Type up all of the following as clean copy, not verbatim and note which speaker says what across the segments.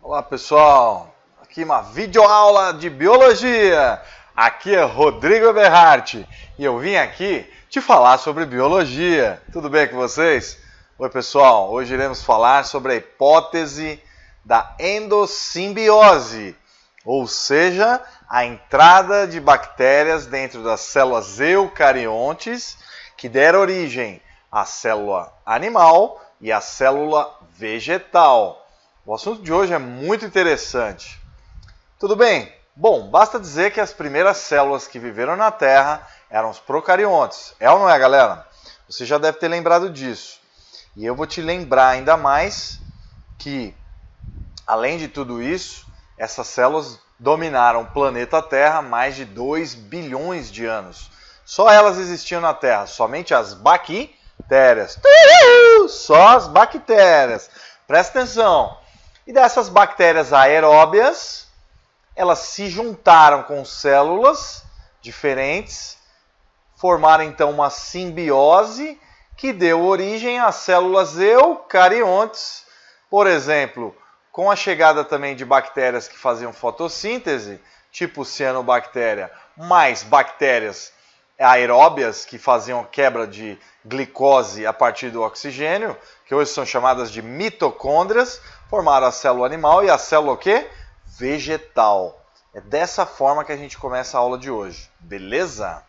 Speaker 1: Olá pessoal, aqui uma videoaula de biologia. Aqui é Rodrigo Eberhardt e eu vim aqui te falar sobre biologia. Tudo bem com vocês? Oi pessoal, hoje iremos falar sobre a hipótese da endossimbiose, ou seja, a entrada de bactérias dentro das células eucariontes que deram origem à célula animal e à célula vegetal. O assunto de hoje é muito interessante. Tudo bem? Bom, basta dizer que as primeiras células que viveram na Terra eram os procariontes. É ou não é, galera? Você já deve ter lembrado disso. E eu vou te lembrar ainda mais que, além de tudo isso, essas células dominaram o planeta Terra há mais de 2 bilhões de anos. Só elas existiam na Terra, somente as bactérias. Só as bactérias. Presta atenção. E dessas bactérias aeróbias, elas se juntaram com células diferentes, formaram então uma simbiose que deu origem às células eucariontes. Por exemplo, com a chegada também de bactérias que faziam fotossíntese, tipo cianobactéria, mais bactérias aeróbias que faziam quebra de glicose a partir do oxigênio, que hoje são chamadas de mitocôndrias, formaram a célula animal e a célula o quê? Vegetal. É dessa forma que a gente começa a aula de hoje, beleza?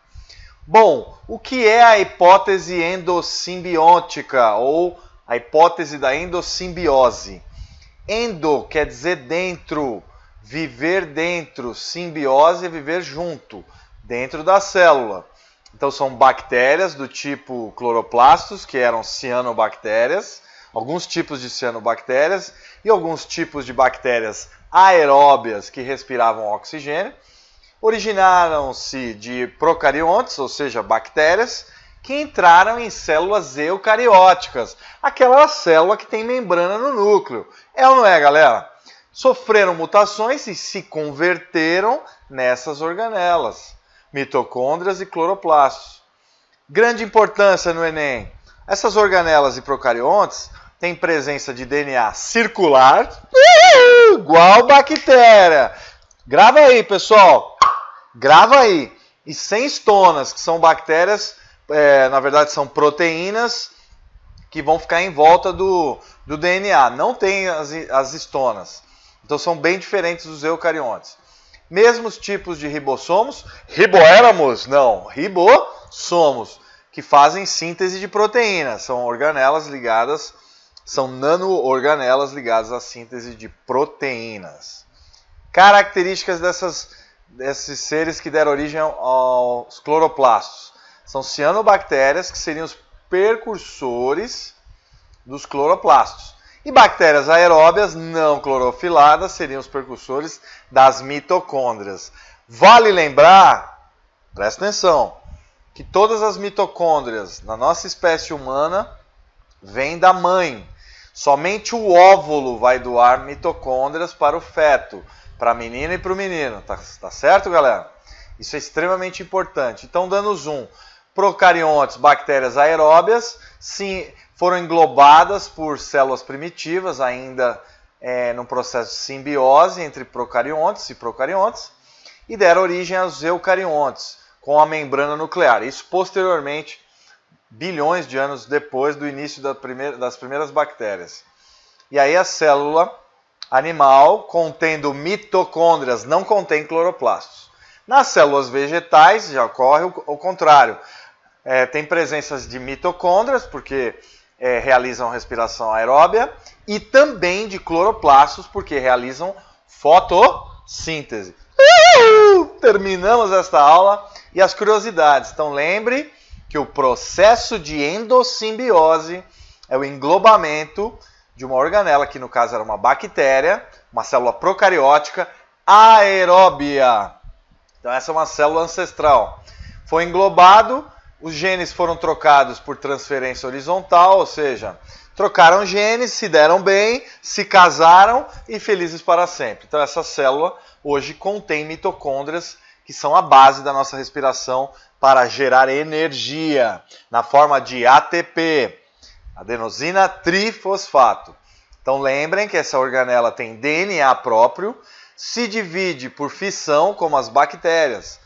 Speaker 1: Bom, o que é a hipótese endossimbiótica ou a hipótese da endossimbiose? Endo quer dizer dentro, viver dentro, simbiose é viver junto, dentro da célula. Então são bactérias do tipo cloroplastos, que eram cianobactérias, alguns tipos de cianobactérias e alguns tipos de bactérias aeróbias que respiravam oxigênio. Originaram-se de procariontes, ou seja, bactérias, que entraram em células eucarióticas, aquela célula que tem membrana no núcleo. É ou não é, galera? Sofreram mutações e se converteram nessas organelas, mitocôndrias e cloroplastos. Grande importância no Enem. Essas organelas e procariontes têm presença de DNA circular, igual bactéria. Grava aí, pessoal. Grava aí. E sem estonas, que são bactérias, na verdade são proteínas que vão ficar em volta do DNA. Não tem as estonas. Então são bem diferentes dos eucariontes. Mesmos tipos de ribossomos, riboéramos? Não, ribossomos, que fazem síntese de proteínas. São organelas ligadas, são nano-organelas ligadas à síntese de proteínas. Características desses seres que deram origem aos cloroplastos. São cianobactérias, que seriam os precursores dos cloroplastos. E bactérias aeróbias não clorofiladas seriam os precursores das mitocôndrias. Vale lembrar, presta atenção, que todas as mitocôndrias na nossa espécie humana vêm da mãe. Somente o óvulo vai doar mitocôndrias para o feto, para a menina e para o menino. Tá certo, galera? Isso é extremamente importante. Então, dando zoom, procariontes, bactérias aeróbias, sim, foram englobadas por células primitivas, ainda no processo de simbiose entre procariontes e procariontes, e deram origem aos eucariontes, com a membrana nuclear. Isso posteriormente, bilhões de anos depois do início das primeiras bactérias. E aí a célula animal, contendo mitocôndrias, não contém cloroplastos. Nas células vegetais já ocorre o contrário. Tem presenças de mitocôndrias, porque realizam respiração aeróbia, e também de cloroplastos, porque realizam fotossíntese. Terminamos esta aula e as curiosidades. Então lembre que o processo de endossimbiose é o englobamento de uma organela, que no caso era uma bactéria, uma célula procariótica aeróbia. Então essa é uma célula ancestral. Foi englobado. Os genes foram trocados por transferência horizontal, ou seja, trocaram genes, se deram bem, se casaram e felizes para sempre. Então essa célula hoje contém mitocôndrias, que são a base da nossa respiração para gerar energia, na forma de ATP, adenosina trifosfato. Então lembrem que essa organela tem DNA próprio, se divide por fissão, como as bactérias.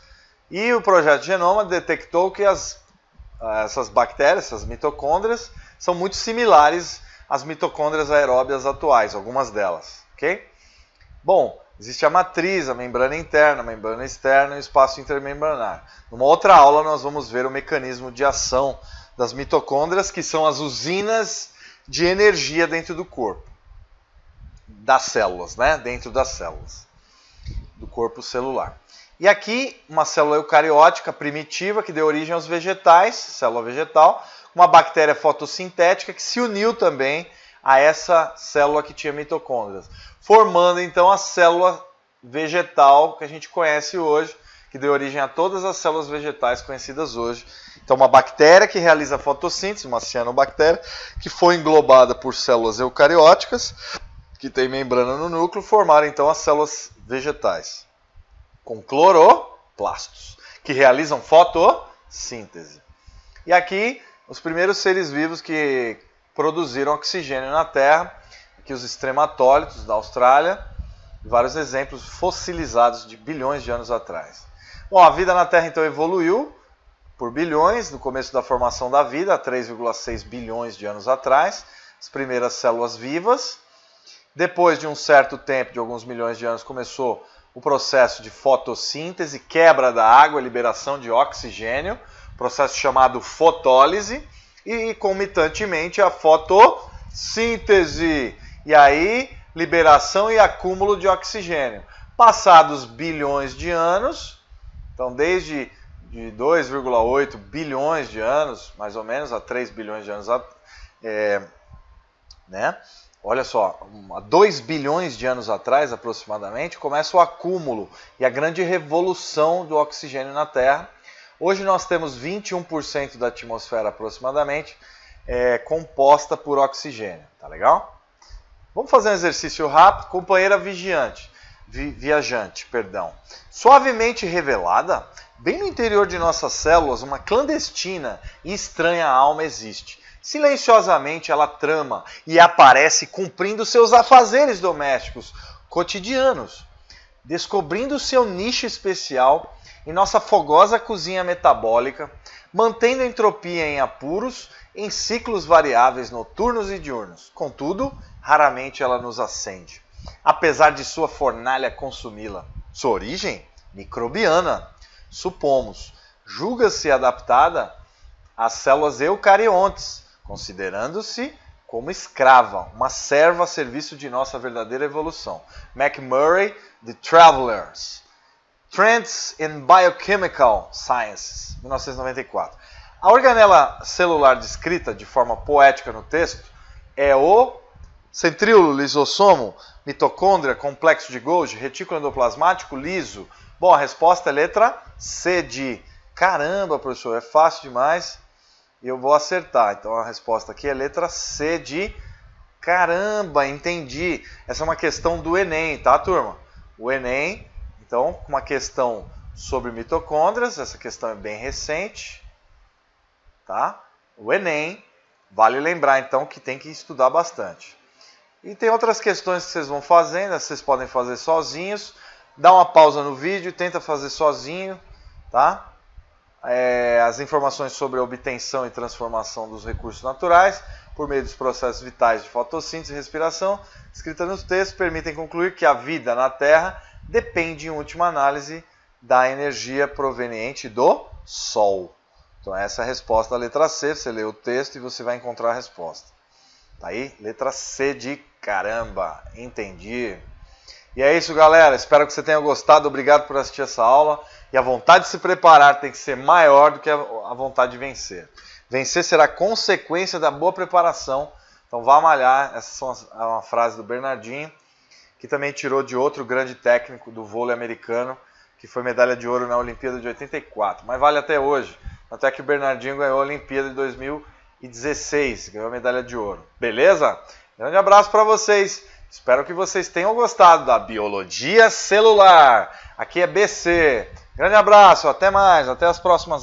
Speaker 1: E o projeto Genoma detectou que essas bactérias, essas mitocôndrias, são muito similares às mitocôndrias aeróbias atuais, algumas delas, ok? Bom, existe a matriz, a membrana interna, a membrana externa e o espaço intermembranar. Numa outra aula nós vamos ver o mecanismo de ação das mitocôndrias, que são as usinas de energia dentro do corpo, das células, né? Dentro das células do corpo celular. E aqui, uma célula eucariótica primitiva que deu origem aos vegetais, célula vegetal, uma bactéria fotossintética que se uniu também a essa célula que tinha mitocôndrias, formando então a célula vegetal que a gente conhece hoje, que deu origem a todas as células vegetais conhecidas hoje. Então, uma bactéria que realiza fotossíntese, uma cianobactéria, que foi englobada por células eucarióticas, que tem membrana no núcleo, formaram então as células vegetais, com cloroplastos, que realizam fotossíntese. E aqui, os primeiros seres vivos que produziram oxigênio na Terra, aqui os extrematólitos da Austrália, vários exemplos fossilizados de bilhões de anos atrás. Bom, a vida na Terra então evoluiu por bilhões, no começo da formação da vida, há 3,6 bilhões de anos atrás, as primeiras células vivas. Depois de um certo tempo, de alguns milhões de anos, começou o processo de fotossíntese, quebra da água, liberação de oxigênio, processo chamado fotólise, e concomitantemente a fotossíntese. E aí, liberação e acúmulo de oxigênio. Passados bilhões de anos, então desde 2,8 bilhões de anos, mais ou menos, a 3 bilhões de anos, né? Olha só, há 2 bilhões de anos atrás, aproximadamente, começa o acúmulo e a grande revolução do oxigênio na Terra. Hoje nós temos 21% da atmosfera, aproximadamente, composta por oxigênio. Tá legal? Vamos fazer um exercício rápido. Companheira viajante. Suavemente revelada, bem no interior de nossas células, uma clandestina e estranha alma existe. Silenciosamente ela trama e aparece cumprindo seus afazeres domésticos cotidianos, descobrindo seu nicho especial em nossa fogosa cozinha metabólica, mantendo a entropia em apuros, em ciclos variáveis noturnos e diurnos. Contudo, raramente ela nos acende, apesar de sua fornalha consumi-la. Sua origem? Microbiana, supomos. Julga-se adaptada às células eucariontes, considerando-se como escrava, uma serva a serviço de nossa verdadeira evolução. McMurray, The Travelers. Trends in Biochemical Sciences, 1994. A organela celular descrita de forma poética no texto é o centríolo, lisossomo, mitocôndria, complexo de Golgi, retículo endoplasmático, liso. Bom, a resposta é letra C de... Caramba, professor, é fácil demais. E eu vou acertar. Então a resposta aqui é letra C de... Caramba, entendi. Essa é uma questão do Enem, tá, turma? O Enem, então, uma questão sobre mitocôndrias. Essa questão é bem recente, tá? O Enem, vale lembrar, então, que tem que estudar bastante. E tem outras questões que vocês vão fazendo, vocês podem fazer sozinhos. Dá uma pausa no vídeo, tenta fazer sozinho, tá? As informações sobre a obtenção e transformação dos recursos naturais por meio dos processos vitais de fotossíntese e respiração, escritas nos textos, permitem concluir que a vida na Terra depende, em última análise, da energia proveniente do Sol. Então essa é a resposta da letra C. Você lê o texto e você vai encontrar a resposta. Tá aí? Letra C de caramba. Entendi. E é isso, galera. Espero que você tenha gostado. Obrigado por assistir essa aula. E a vontade de se preparar tem que ser maior do que a vontade de vencer. Vencer será consequência da boa preparação. Então vá malhar. Essa é uma frase do Bernardinho, que também tirou de outro grande técnico do vôlei americano, que foi medalha de ouro na Olimpíada de 84. Mas vale até hoje. Até que o Bernardinho ganhou a Olimpíada de 2016. Ganhou a medalha de ouro. Beleza? Grande abraço para vocês. Espero que vocês tenham gostado da Biologia Celular. Aqui é BC. Grande abraço, até mais, até as próximas aulas.